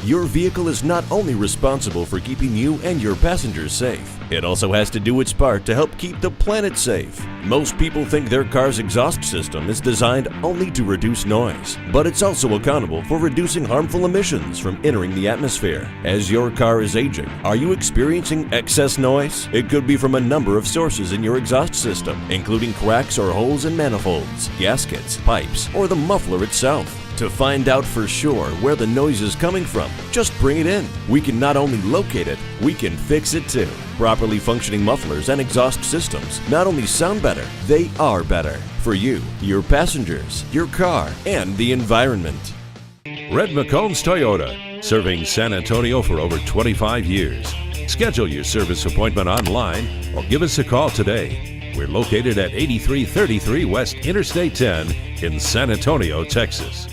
Your vehicle is not only responsible for keeping you and your passengers safe, it also has to do its part to help keep the planet safe. Most people think their car's exhaust system is designed only to reduce noise, but it's also accountable for reducing harmful emissions from entering the atmosphere. As your car is aging, are you experiencing excess noise? It could be from a number of sources in your exhaust system, including cracks or holes in manifolds, gaskets, pipes, or the muffler itself. To find out for sure where the noise is coming from, just bring it in. We can not only locate it, we can fix it too. Properly functioning mufflers and exhaust systems not only sound better, they are better for you, your passengers, your car, and the environment. Red McCombs Toyota, serving San Antonio for over 25 years. Schedule your service appointment online or give us a call today. We're located at 8333 West Interstate 10 in San Antonio, Texas.